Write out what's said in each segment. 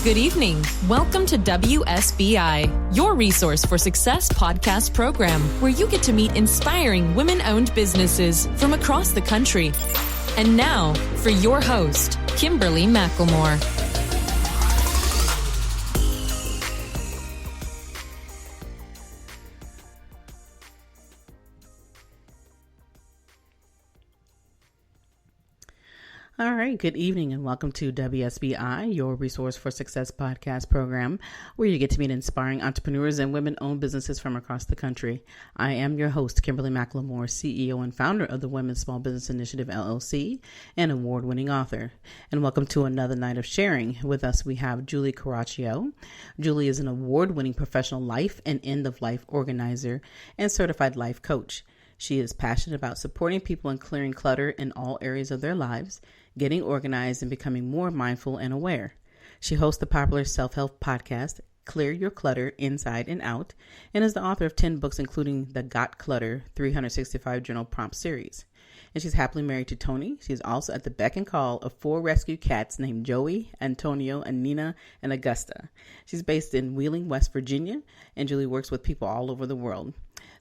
Good evening. Welcome to WSBI, your resource for success podcast program, where you get to meet inspiring women-owned businesses from across the country. And now, for your host, Kimberly McLemore. All right, good evening and welcome to WSBI, your resource for success podcast program, where you get to meet inspiring entrepreneurs and women-owned businesses from across the country. I am your host, Kimberly McLemore, CEO and founder of the Women's Small Business Initiative, LLC, and award-winning author. And welcome to another night of sharing. With us, we have Julie Coraccio. Julie is an award-winning professional life and end-of-life organizer and certified life coach. She is passionate about supporting people and clearing clutter in all areas of their lives, getting organized and becoming more mindful and aware. She hosts the popular self-help podcast, Clear Your Clutter Inside and Out, and is the author of 10 books, including the Got Clutter 365 Journal Prompt series. And she's happily married to Tony. She's also at the beck and call of 4 rescue cats named Joey, Antonio, Annina, and Augusta. She's based in Wheeling, West Virginia, and Julie works with people all over the world.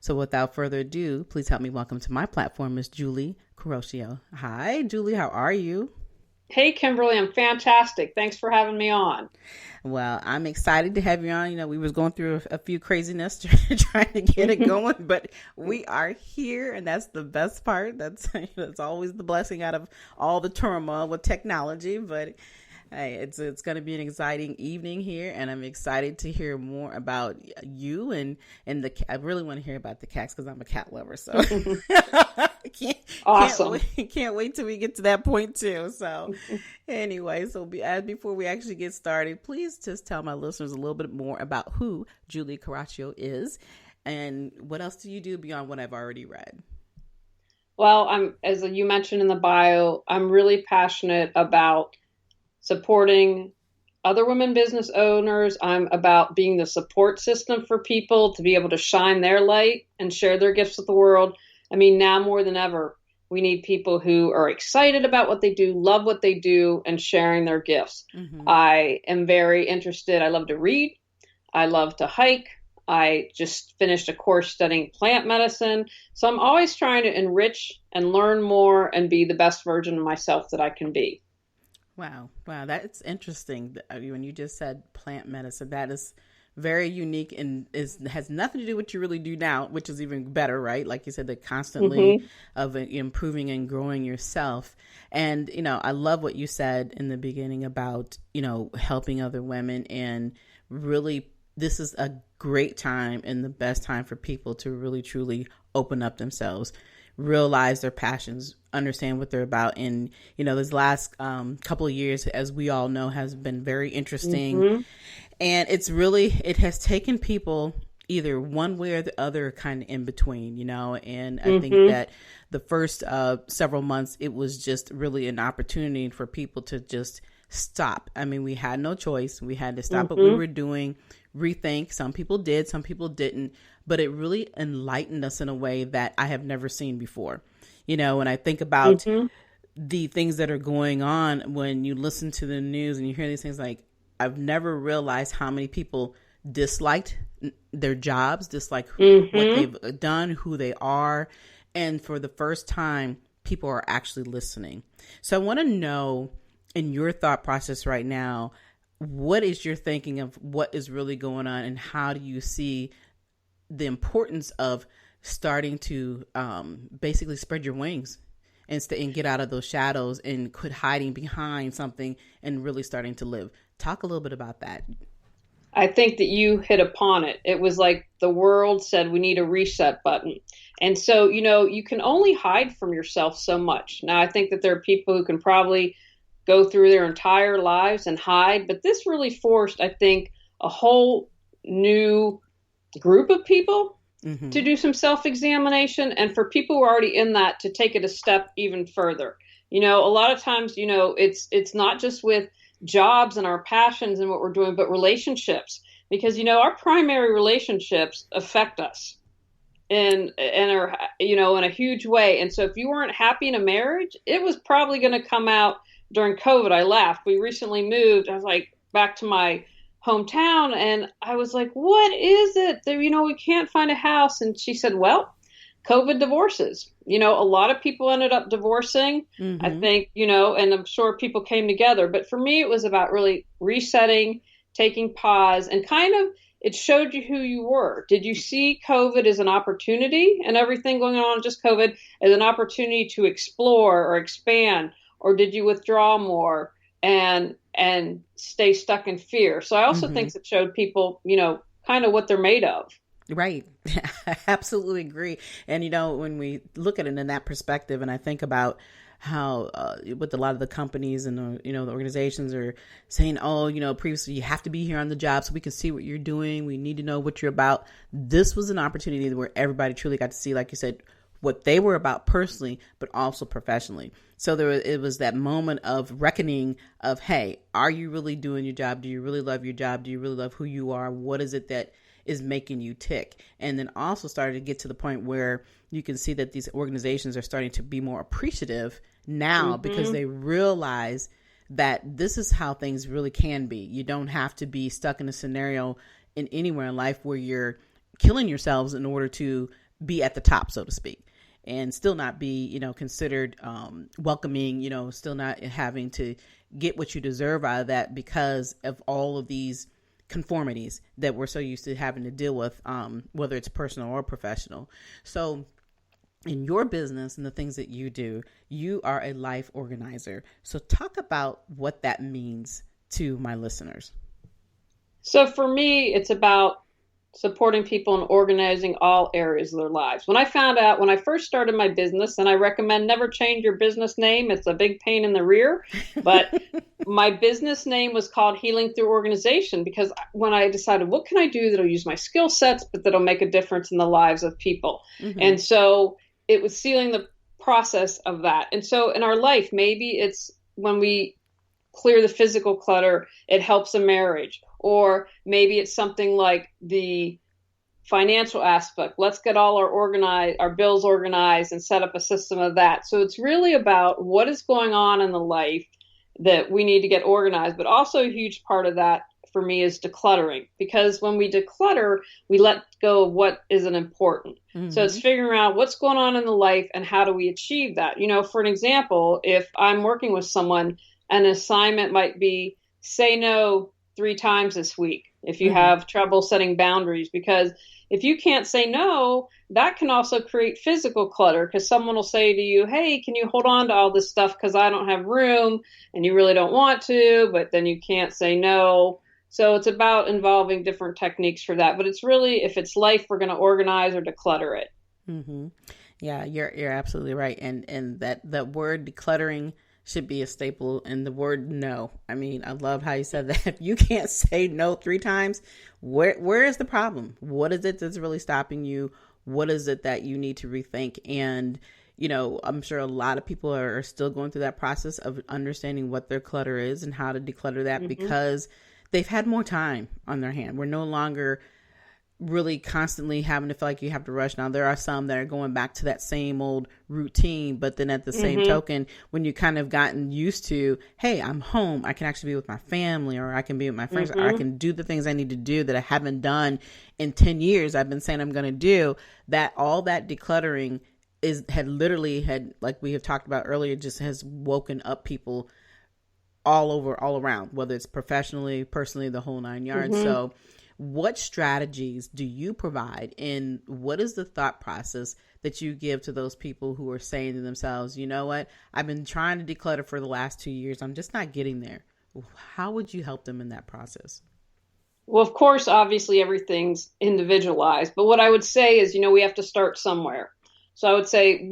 So without further ado, please help me welcome to my platform, Ms. Julie Coraccio. Hi, Julie. How are you? Hey, Kimberly. I'm fantastic. Thanks for having me on. Well, I'm excited to have you on. You know, we was going through a few craziness trying to get it going, but we are here, and that's the best part. That's always the blessing out of all the turmoil with technology, but hey, it's going to be an exciting evening here, and I'm excited to hear more about you and I really want to hear about the cats because I'm a cat lover. So Awesome. Can't wait till we get to that point too. So anyway, before we actually get started, please just tell my listeners a little bit more about who Julie Coraccio is and what else do you do beyond what I've already read. Well, as you mentioned in the bio, I'm really passionate about supporting other women business owners. I'm about being the support system for people to be able to shine their light and share their gifts with the world. I mean, now more than ever, we need people who are excited about what they do, love what they do, and sharing their gifts. Mm-hmm. I am very interested. I love to read. I love to hike. I just finished a course studying plant medicine. So I'm always trying to enrich and learn more and be the best version of myself that I can be. Wow. That's interesting. When you just said plant medicine, that is very unique and has nothing to do with what you really do now, which is even better, right? Like you said, the constantly of improving and growing yourself. And, you know, I love what you said in the beginning about, you know, helping other women, and really this is a great time and the best time for people to really, truly open up themselves, realize their passions, understand what they're about. And, you know, this last couple of years, as we all know, has been very interesting. Mm-hmm. And it has taken people either one way or the other, kind of in between, you know. And I think that the first several months, it was just really an opportunity for people to just stop. I mean, we had no choice. We had to stop what we were doing, rethink. Some people did, some people didn't. But it really enlightened us in a way that I have never seen before. You know, when I think about the things that are going on, when you listen to the news and you hear these things, like, I've never realized how many people disliked their jobs, dislike what they've done, who they are. And for the first time, people are actually listening. So I want to know, in your thought process right now, what is your thinking of what is really going on, and how do you see the importance of starting to basically spread your wings and get out of those shadows and quit hiding behind something and really starting to live? Talk a little bit about that. I think that you hit upon it. It was like the world said, we need a reset button. And so, you know, you can only hide from yourself so much. Now, I think that there are people who can probably go through their entire lives and hide, but this really forced, I think, a whole new group of people to do some self-examination, and for people who are already in that to take it a step even further. You know, a lot of times, you know, it's not just with jobs and our passions and what we're doing, but relationships, because, you know, our primary relationships affect us and are, you know, in a huge way. And so if you weren't happy in a marriage, it was probably going to come out during COVID. I laughed. We recently moved. I was like, back to my hometown, and I was like, what is it? We can't find a house. And she said, well, COVID divorces. A lot of people ended up divorcing. I think, and I'm sure people came together. But for me, it was about really resetting, taking pause, and kind of it showed you who you were. Did you see COVID as an opportunity and everything going on, just COVID, as an opportunity to explore or expand? Or did you withdraw more and stay stuck in fear? So I also think it showed people, kind of what they're made of. Right. I absolutely agree. And, when we look at it in that perspective, and I think about how with a lot of the companies and, the organizations are saying, previously you have to be here on the job so we can see what you're doing. We need to know what you're about. This was an opportunity where everybody truly got to see, like you said, what they were about personally, but also professionally. So it was that moment of reckoning of, hey, are you really doing your job? Do you really love your job? Do you really love who you are? What is it that is making you tick? And then also started to get to the point where you can see that these organizations are starting to be more appreciative now because they realize that this is how things really can be. You don't have to be stuck in a scenario in anywhere in life where you're killing yourselves in order to be at the top, so to speak, and still not be, considered welcoming, still not having to get what you deserve out of that because of all of these conformities that we're so used to having to deal with, whether it's personal or professional. So in your business and the things that you do, you are a life organizer. So talk about what that means to my listeners. So for me, it's about supporting people and organizing all areas of their lives. When I first started my business, and I recommend never change your business name, it's a big pain in the rear, but my business name was called Healing Through Organization, because when I decided, what can I do that'll use my skill sets, but that'll make a difference in the lives of people? And so it was sealing the process of that. And so in our life, maybe it's when we clear the physical clutter, it helps a marriage. Or maybe it's something like the financial aspect. Let's get all our bills organized and set up a system of that. So it's really about what is going on in the life that we need to get organized. But also a huge part of that for me is decluttering, because when we declutter, we let go of what isn't important. So it's figuring out what's going on in the life and how do we achieve that. For an example, if I'm working with someone, an assignment might be say no 3 times this week if you have trouble setting boundaries, because if you can't say no, that can also create physical clutter, because someone will say to you, hey, can you hold on to all this stuff because I don't have room, and you really don't want to, but then you can't say no. So it's about involving different techniques for that. But it's really, if it's life, we're going to organize or declutter it. Yeah, you're absolutely right. And that word decluttering should be a staple, in the word no. I mean, I love how you said that. If you can't say no 3 times, where is the problem? What is it that's really stopping you? What is it that you need to rethink? And, I'm sure a lot of people are still going through that process of understanding what their clutter is and how to declutter that because they've had more time on their hand. We're no longer really constantly having to feel like you have to rush. Now, there are some that are going back to that same old routine, but then at the same token, when you kind of gotten used to, hey, I'm home, I can actually be with my family, or I can be with my friends, or I can do the things I need to do that I haven't done in 10 years, I've been saying I'm going to do, that all that decluttering had like we have talked about earlier, just has woken up people all around, whether it's professionally, personally, the whole 9 yards. So what strategies do you provide, and what is the thought process that you give to those people who are saying to themselves, you know what, I've been trying to declutter for the last 2 years, I'm just not getting there? How would you help them in that process? Well, of course, obviously everything's individualized, but what I would say is, we have to start somewhere. So I would say,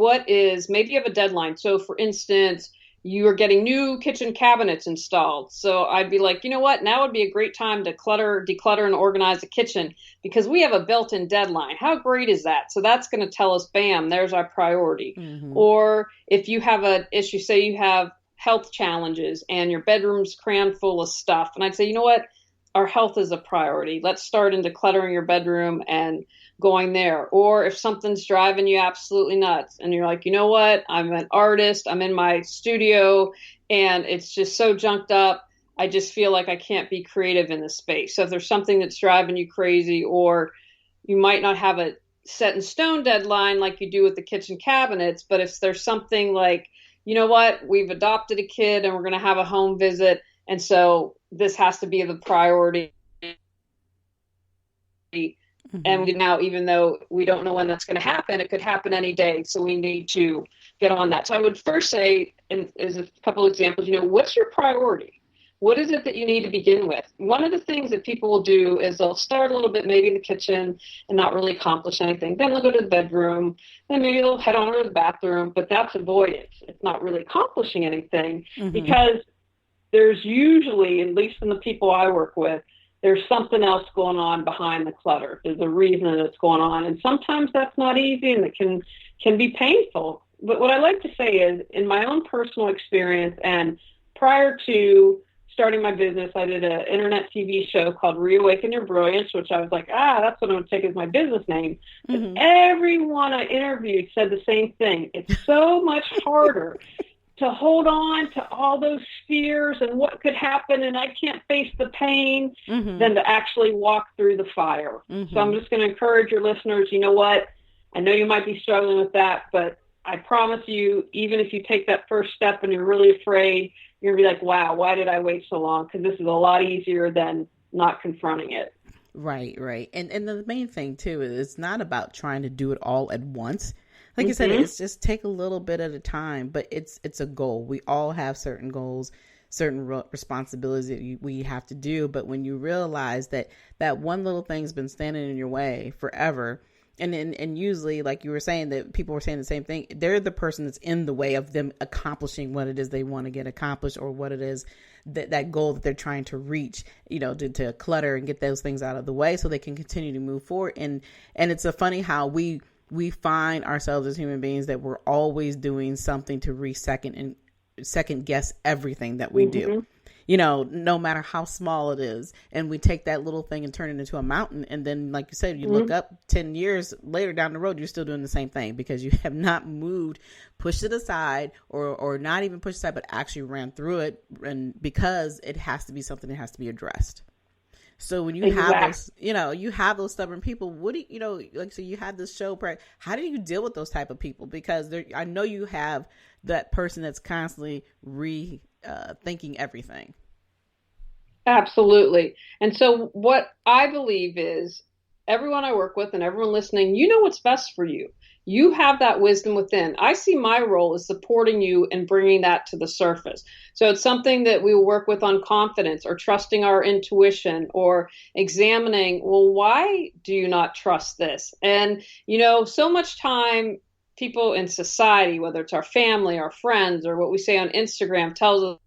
maybe you have a deadline. So for instance, you are getting new kitchen cabinets installed. So I'd be like, you know what? Now would be a great time to declutter and organize the kitchen, because we have a built-in deadline. How great is that? So that's going to tell us, bam, there's our priority. Or if you have an issue, say you have health challenges and your bedroom's crammed full of stuff. And I'd say, you know what? Our health is a priority. Let's start in decluttering your bedroom and going there. Or if something's driving you absolutely nuts and you're like, you know what, I'm an artist, I'm in my studio and it's just so junked up, I just feel like I can't be creative in this space. So if there's something that's driving you crazy, or you might not have a set in stone deadline like you do with the kitchen cabinets, but if there's something like, you know what, we've adopted a kid and we're going to have a home visit, and so this has to be the priority. Mm-hmm. And now, even though we don't know when that's going to happen, it could happen any day. So we need to get on that. So I would first say, and as a couple examples, what's your priority? What is it that you need to begin with? One of the things that people will do is they'll start a little bit maybe in the kitchen and not really accomplish anything. Then they'll go to the bedroom, then maybe they'll head on to the bathroom, but that's avoidance. It's not really accomplishing anything, mm-hmm. because there's usually, at least in the people I work with, there's something else going on behind the clutter. There's a reason that it's going on. And sometimes that's not easy and it can be painful. But what I like to say is, in my own personal experience, and prior to starting my business, I did an internet TV show called Reawaken Your Brilliance, which I was like, that's what I'm going to take as my business name. Mm-hmm. But everyone I interviewed said the same thing. It's so much harder to hold on to all those fears and what could happen, and I can't face the pain, mm-hmm. than to actually walk through the fire. Mm-hmm. So I'm just going to encourage your listeners, you know what? I know you might be struggling with that, but I promise you, even if you take that first step and you're really afraid, you're going to be like, wow, why did I wait so long? Because this is a lot easier than not confronting it. Right. And the main thing, too, is it's not about trying to do it all at once. Like mm-hmm. you said, it's just take a little bit at a time, but it's a goal. We all have certain goals, certain responsibilities that we have to do. But when you realize that one little thing's been standing in your way forever, and usually, like you were saying, that people were saying the same thing, they're the person that's in the way of them accomplishing what it is they want to get accomplished, or what it is that goal that they're trying to reach, to clutter and get those things out of the way so they can continue to move forward. And it's a funny how we find ourselves as human beings that we're always doing something to second guess everything that we mm-hmm. do. No matter how small it is. And we take that little thing and turn it into a mountain. And then, like you said, you mm-hmm. look up 10 years later down the road, you're still doing the same thing because you have not moved, pushed it aside, or not even pushed aside, but actually ran through it. And because it has to be something that has to be addressed. So when you exactly. have those, you have those stubborn people, what do so you had this show, how do you deal with those type of people? Because I know you have that person that's constantly thinking everything. Absolutely. And so what I believe is, everyone I work with and everyone listening, you know what's best for you. You have that wisdom within. I see my role as supporting you and bringing that to the surface. So it's something that we work with on confidence, or trusting our intuition, or examining, well, why do you not trust this? And, so much time people in society, whether it's our family, our friends, or what we say on Instagram, tells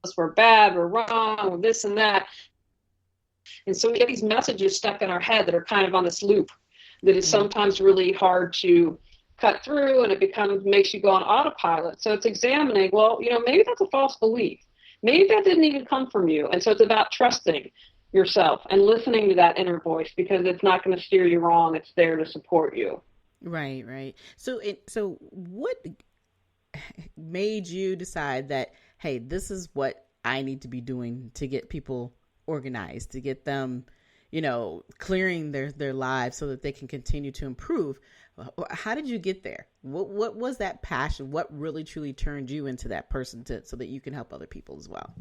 us we're bad, we're wrong, we're this and that. And so we get these messages stuck in our head that are kind of on this loop that is sometimes really hard to cut through, and it makes you go on autopilot. So it's examining, well, maybe that's a false belief. Maybe that didn't even come from you. And so it's about trusting yourself and listening to that inner voice, because it's not going to steer you wrong. It's there to support you. Right. So what made you decide that, hey, this is what I need to be doing to get people organized, to get them, clearing their lives so that they can continue to improve? How did you get there? What was that passion? What really truly turned you into that person so that you can help other people as well?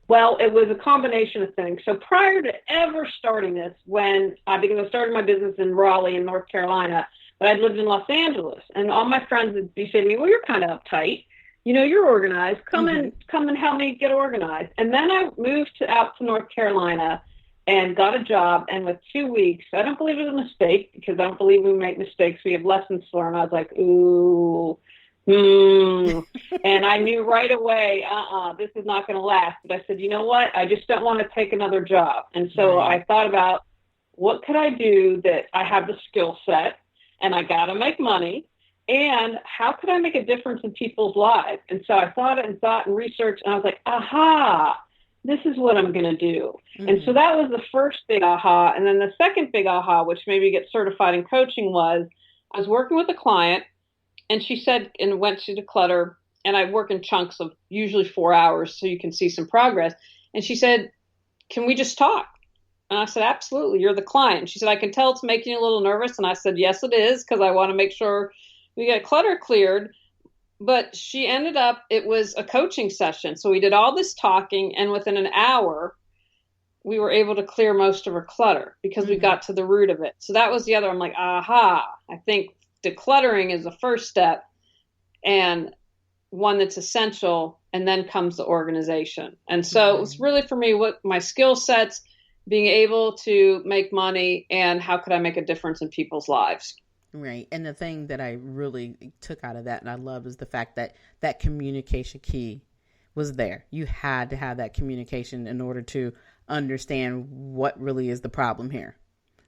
Well, it was a combination of things. So prior to ever starting this, because I started my business in Raleigh in North Carolina, but I'd lived in Los Angeles, and all my friends would be saying to me, well, you're kind of uptight. You're organized. Come mm-hmm. and help me get organized. And then I moved out to North Carolina and got a job. And with 2 weeks, I don't believe it was a mistake, because I don't believe we make mistakes. We have lessons to learn. I was like, ooh, and I knew right away, this is not going to last. But I said, you know what? I just don't want to take another job. And so right. I thought about, what could I do that I have the skill set, and I got to make money, and how could I make a difference in people's lives? And so I thought and researched, and I was like, aha, this is what I'm going to do. Mm-hmm. And so that was the first big aha. And then the second big aha, which made me get certified in coaching, was I was working with a client, and she said, and went to declutter, and I work in chunks of usually 4 hours so you can see some progress. And she said, can we just talk? And I said, absolutely. You're the client. She said, I can tell it's making you a little nervous. And I said, yes, it is, because I want to make sure we get clutter cleared. But she ended up, it was a coaching session. So we did all this talking, and within an hour, we were able to clear most of her clutter because we got to the root of it. So that was the other. I'm like, aha, I think decluttering is the first step and one that's essential. And then comes the organization. And so it was really for me, what my skill sets, being able to make money, and how could I make a difference in people's lives. Right. And the thing that I really took out of that, and I love, is the fact that that communication key was there. You had to have that communication in order to understand what really is the problem here.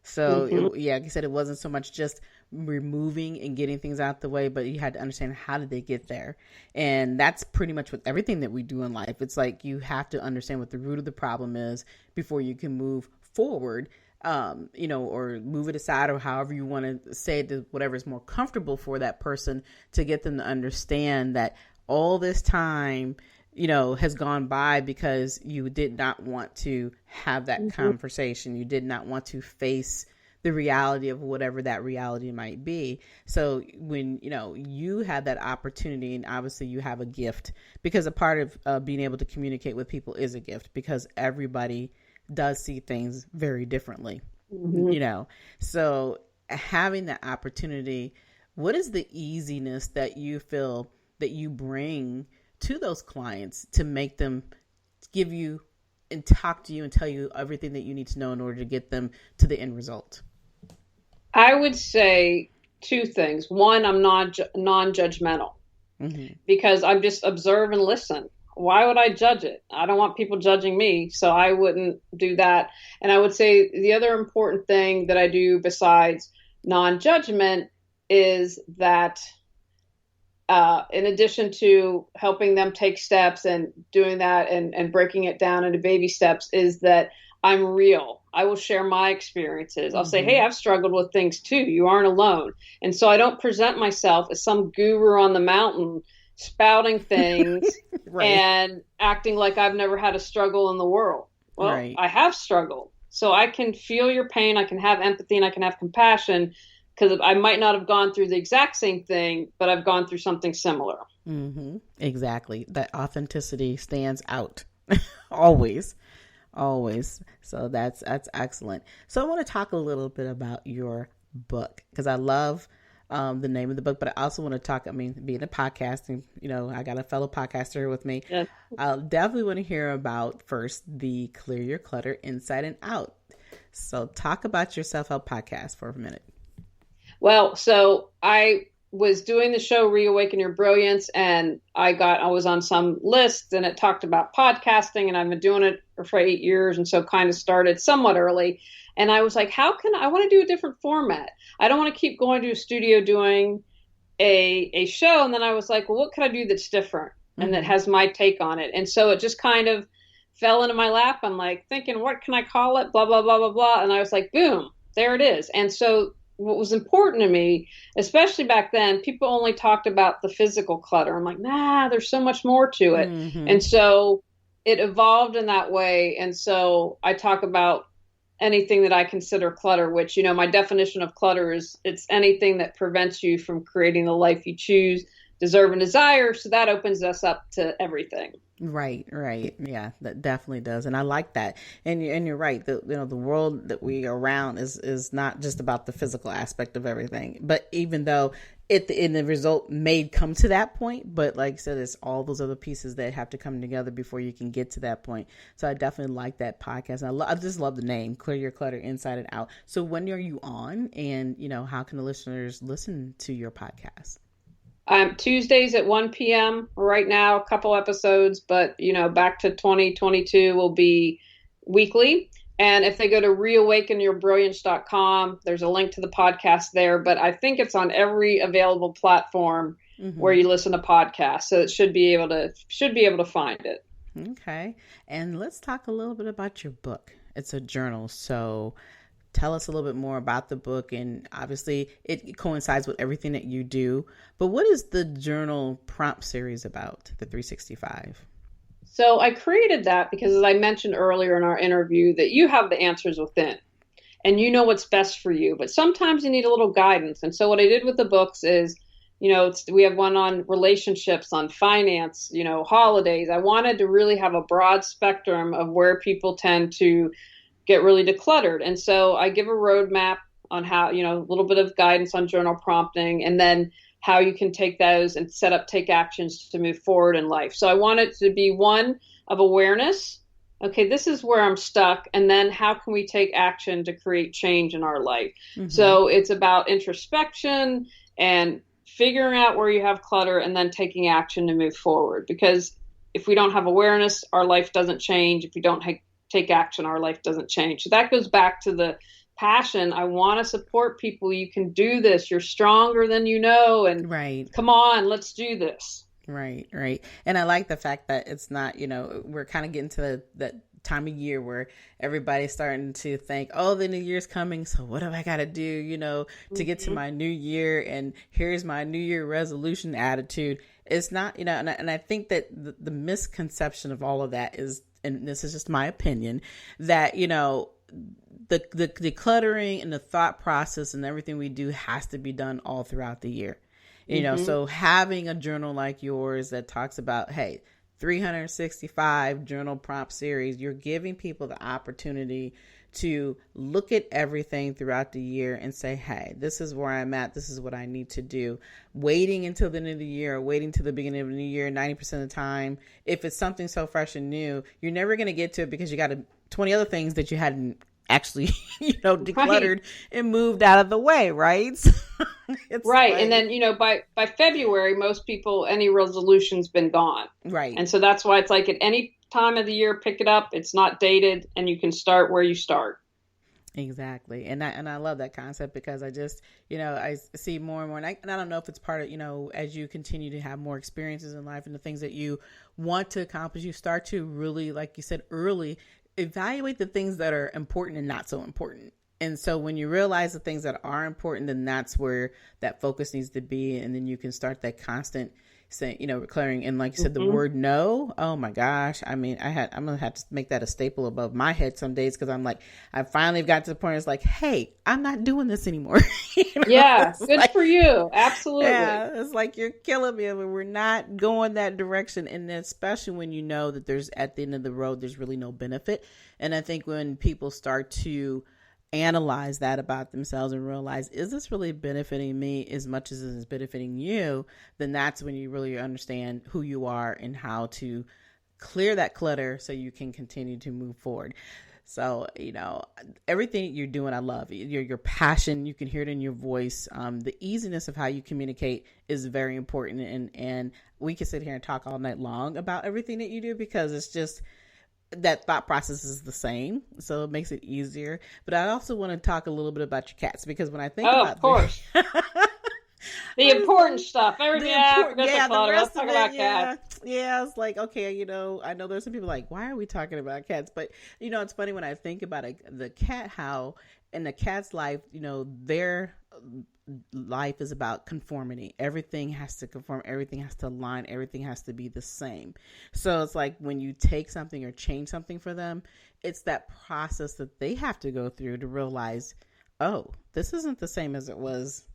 So like I said, it wasn't so much just removing and getting things out the way, but you had to understand, how did they get there? And that's pretty much with everything that we do in life. It's like you have to understand what the root of the problem is before you can move forward, or move it aside, or however you want to say it, to whatever is more comfortable for that person, to get them to understand that all this time, has gone by because you did not want to have that conversation. You did not want to face the reality of whatever that reality might be. So when, you have that opportunity, and obviously you have a gift, because a part of being able to communicate with people is a gift, because everybody does see things very differently, So having that opportunity, what is the easiness that you feel that you bring to those clients to make them give you and talk to you and tell you everything that you need to know in order to get them to the end result? I would say two things. One, I'm non-judgmental, because I'm just observe and listen. Why would I judge it? I don't want people judging me, so I wouldn't do that. And I would say the other important thing that I do besides non-judgment is that in addition to helping them take steps and doing that and breaking it down into baby steps, is that I'm real. I will share my experiences. I'll say, hey, I've struggled with things too. You aren't alone. And so I don't present myself as some guru on the mountain spouting things and acting like I've never had a struggle in the world. Well, I have struggled. So I can feel your pain. I can have empathy, and I can have compassion, because I might not have gone through the exact same thing, but I've gone through something similar. Exactly. That authenticity stands out always. So that's excellent. So I want to talk a little bit about your book, because I love the name of the book, but I also want to talk, being a podcasting, I got a fellow podcaster with me. Yes. I'll definitely want to hear about first the Clear Your Clutter Inside and Out. So talk about your self-help podcast for a minute. Well, so I was doing the show Reawaken Your Brilliance, and I was on some list, and it talked about podcasting, and I've been doing it for 8 years, and so kind of started somewhat early. And I was like, I want to do a different format. I don't want to keep going to a studio doing a show. And then I was like, well, what could I do that's different and that has my take on it? And so it just kind of fell into my lap. I'm like thinking, what can I call it? Blah, blah, blah, blah, blah. And I was like, boom, there it is. And so what was important to me, especially back then, people only talked about the physical clutter. I'm like, nah, there's so much more to it. And so it evolved in that way. And so I talk about anything that I consider clutter, which, my definition of clutter is it's anything that prevents you from creating the life you choose, deserve, and desire. So that opens us up to everything. Right. Yeah, that definitely does. And I like that. And you're right. The world that we are around is not just about the physical aspect of everything, but even though in the result may come to that point, but like I said, it's all those other pieces that have to come together before you can get to that point. So I definitely like that podcast. And I just love the name, Clear Your Clutter Inside and Out. So when are you on, and how can the listeners listen to your podcast? Tuesdays at 1 p.m. right now, a couple episodes, but back to 2022 will be weekly. And if they go to reawakenyourbrilliance.com, there's a link to the podcast there, but I think it's on every available platform where you listen to podcasts. So it should be able to find it. Okay. And let's talk a little bit about your book. It's a journal. So tell us a little bit more about the book, and obviously it coincides with everything that you do, but what is the journal prompt series about, the 365? So I created that because, as I mentioned earlier in our interview, that you have the answers within and you know what's best for you. But sometimes you need a little guidance. And so what I did with the books is, we have one on relationships, on finance, holidays. I wanted to really have a broad spectrum of where people tend to get really decluttered. And so I give a roadmap on how, a little bit of guidance on journal prompting, and then how you can take those and take actions to move forward in life. So I want it to be one of awareness. Okay, this is where I'm stuck. And then how can we take action to create change in our life? Mm-hmm. So it's about introspection and figuring out where you have clutter and then taking action to move forward. Because if we don't have awareness, our life doesn't change. If we don't take action, our life doesn't change. So that goes back to the passion. I want to support people. You can do this. You're stronger than you know. And right. Come on, let's do this. Right. And I like the fact that it's not, we're kind of getting to that time of year where everybody's starting to think, oh, the new year's coming. So what have I got to do, to get to my new year? And here's my new year resolution attitude. It's not, and I think that the misconception of all of that is, and this is just my opinion, that, the decluttering and the thought process and everything we do has to be done all throughout the year. So having a journal like yours that talks about, hey, 365 journal prompt series, you're giving people the opportunity to look at everything throughout the year and say, hey, this is where I'm at. This is what I need to do. Waiting until the end of the year or waiting to the beginning of the new year, 90% of the time, if it's something so fresh and new, you're never going to get to it because you got 20 other things that you hadn't actually, decluttered right. and moved out of the way, right? It's right. Like, and then, by February, most people, any resolution's been gone. Right. And so that's why it's like at any time of the year, pick it up. It's not dated and you can start where you start. Exactly. And I love that concept because I just, I see more and more, and I don't know if it's part of, as you continue to have more experiences in life and the things that you want to accomplish, you start to really, like you said, early evaluate the things that are important and not so important. And so when you realize the things that are important, then that's where that focus needs to be. And then you can start that constant declaring. And like you said, the word no, oh my gosh. I mean, I'm going to have to make that a staple above my head some days. Cause I'm like, I finally got to the point where it's like, hey, I'm not doing this anymore. Yeah. Good for you. Absolutely. Yeah. It's like, you're killing me. I mean, we're not going that direction. And then especially when you know that there's at the end of the road, there's really no benefit. And I think when people start to analyze that about themselves and realize, is this really benefiting me as much as it is benefiting you? Then that's when you really understand who you are and how to clear that clutter so you can continue to move forward. So, everything you're doing, I love your passion. You can hear it in your voice. The easiness of how you communicate is very important. And we can sit here and talk all night long about everything that you do because it's just, that thought process is the same, so it makes it easier. But I also want to talk a little bit about your cats because when I think about of course, the important stuff, everything. Let's talk about cats. Yeah, it's like, okay, I know there's some people like, why are we talking about cats? But it's funny when I think about the cat, how in the cat's life, their life is about conformity. Everything has to conform, everything has to align, everything has to be the same. So it's like when you take something or change something for them, it's that process that they have to go through to realize, oh, this isn't the same as it was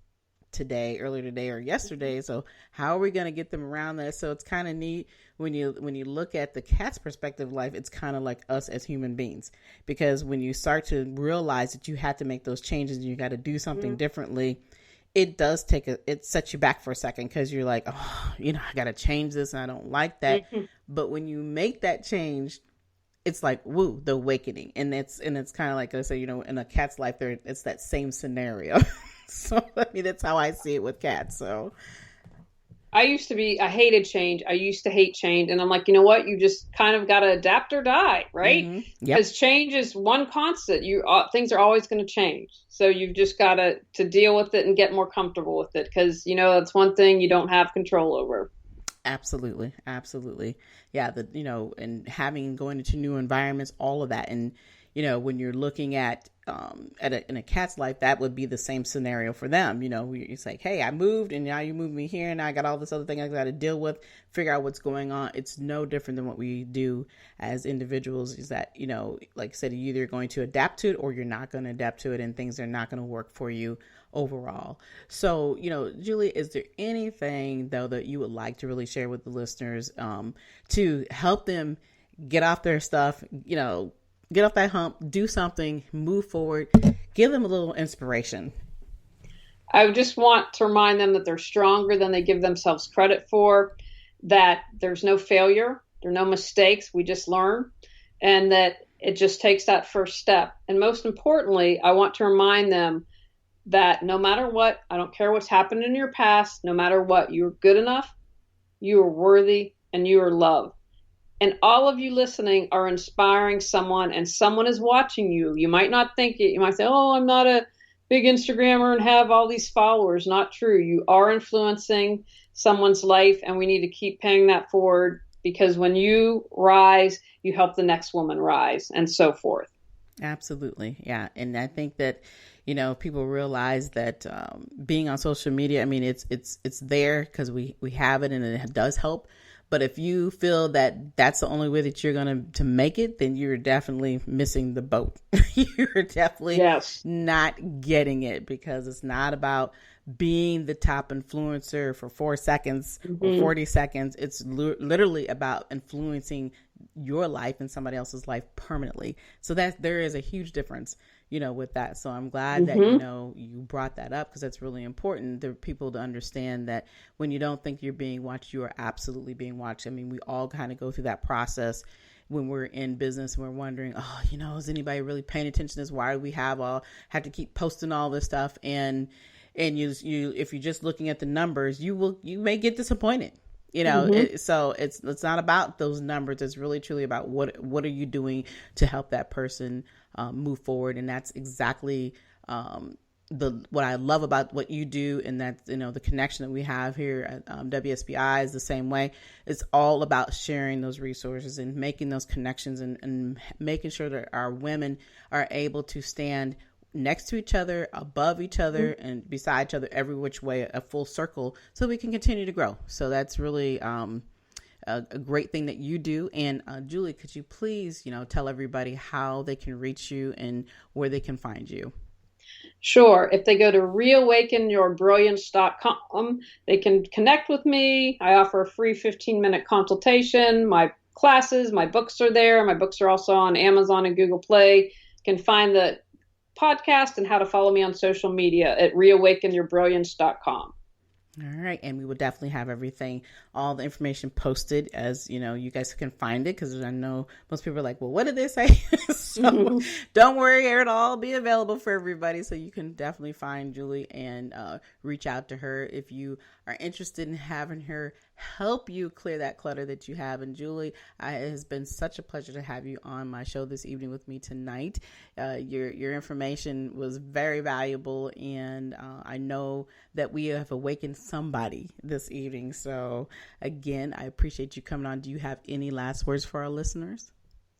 earlier today or yesterday. So how are we going to get them around that? So it's kind of neat when you look at the cat's perspective of life, it's kind of like us as human beings, because when you start to realize that you have to make those changes and you got to do something differently, it does it sets you back for a second because you're like, oh, I got to change this and I don't like that. But when you make that change, it's like, woo, the awakening. And it's kind of like I say, in a cat's life, it's that same scenario. So, I mean, that's how I see it with cats. So I hated change. I used to hate change. And I'm like, you know what? You just kind of got to adapt or die, right? Because change is one constant. Things are always going to change. So you've just got to deal with it and get more comfortable with it. Because, that's one thing you don't have control over. Absolutely. Yeah. And going into new environments, all of that. And, when you're looking at in a cat's life, that would be the same scenario for them. It's like, hey, I moved and now you moved me here and I got all this other thing I got to deal with, figure out what's going on. It's no different than what we do as individuals, is that, like I said, you're either going to adapt to it or you're not going to adapt to it, and things are not going to work for you overall. So, Julie, is there anything though that you would like to really share with the listeners to help them get off their stuff, get off that hump, do something, move forward, give them a little inspiration? I just want to remind them that they're stronger than they give themselves credit for, that there's no failure, there are no mistakes, we just learn, and that it just takes that first step. And most importantly, I want to remind them that no matter what, I don't care what's happened in your past, no matter what, you're good enough, you are worthy, and you are loved. And all of you listening are inspiring someone, and someone is watching you. You might not think it. You might say, oh, I'm not a big Instagrammer and have all these followers. Not true. You are influencing someone's life, and we need to keep paying that forward, because when you rise, you help the next woman rise, and so forth. Absolutely. Yeah. And I think that, people realize that being on social media, I mean, it's there because we have it and it does help. But if you feel that that's the only way that you're going to make it, then you're definitely missing the boat. You're definitely not getting it, because it's not about being the top influencer for 4 seconds or 40 seconds. It's literally about influencing your life and somebody else's life permanently. So that there is a huge difference, with that. So I'm glad that, you brought that up, because that's really important for people to understand that when you don't think you're being watched, you are absolutely being watched. I mean, we all kind of go through that process when we're in business and we're wondering, is anybody really paying attention to this? Why do we have to keep posting all this stuff? And you, if you're just looking at the numbers, you may get disappointed. So it's not about those numbers. It's really truly about what are you doing to help that person move forward. And that's exactly what I love about what you do, and that the connection that we have here at WSBI is the same way. It's all about sharing those resources and making those connections, and making sure that our women are able to stand next to each other, above each other, and beside each other, every which way, a full circle, so we can continue to grow. So that's really a great thing that you do. And Julie, could you please, tell everybody how they can reach you and where they can find you? Sure. If they go to reawakennourbrilliance.com, they can connect with me. I offer a free 15-minute consultation. My classes, my books are there. My books are also on Amazon and Google Play. You can find the podcast and how to follow me on social media at reawakennourbrilliance.com. All right. And we will definitely have all the information posted, as you guys can find it, because I know most people are like, well, what did they say? So don't worry, it'll all be available for everybody. So you can definitely find Julie and reach out to her if you are interested in having her help you clear that clutter that you have. And Julie, it has been such a pleasure to have you on my show this evening with me tonight. Your information was very valuable, and I know that we have awakened somebody this evening. So again, I appreciate you coming on. Do you have any last words for our listeners?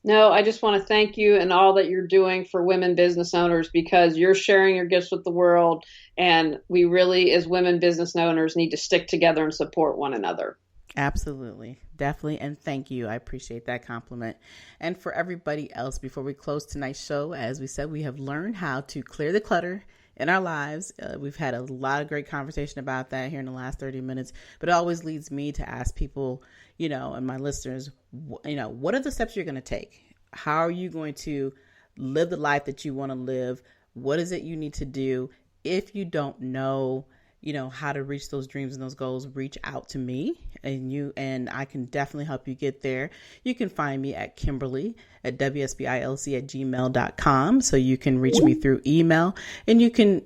No, I just want to thank you and all that you're doing for women business owners, because you're sharing your gifts with the world. And we really, as women business owners, need to stick together and support one another. Absolutely. Definitely. And thank you. I appreciate that compliment. And for everybody else, before we close tonight's show, as we said, we have learned how to clear the clutter in our lives. We've had a lot of great conversation about that here in the last 30 minutes, but it always leads me to ask people, and my listeners, what are the steps you're going to take? How are you going to live the life that you want to live? What is it you need to do? If you don't know, how to reach those dreams and those goals, reach out to me, and I can definitely help you get there. You can find me at Kimberly at WSBILC@gmail.com. So you can reach me through email, and you can,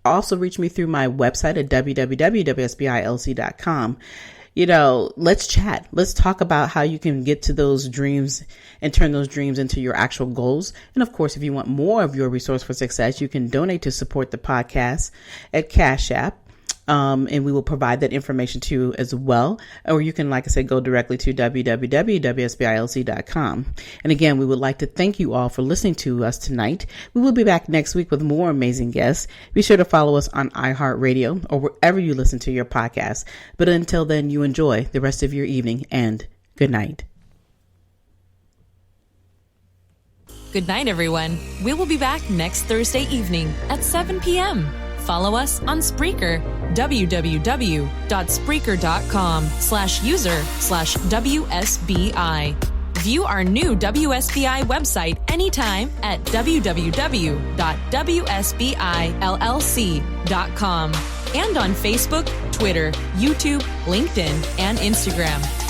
also reach me through my website at www.wsbilc.com. Let's chat. Let's talk about how you can get to those dreams and turn those dreams into your actual goals. And of course, if you want more of your resource for success, you can donate to support the podcast at Cash App And we will provide that information to you as well. Or you can, like I said, go directly to www.wsbilc.com. And again, we would like to thank you all for listening to us tonight. We will be back next week with more amazing guests. Be sure to follow us on iHeartRadio or wherever you listen to your podcast. But until then, you enjoy the rest of your evening and good night. Good night, everyone. We will be back next Thursday evening at 7 p.m. Follow us on Spreaker, www.spreaker.com/user/WSBI. View our new WSBI website anytime at www.wsbillc.com and on Facebook, Twitter, YouTube, LinkedIn, and Instagram.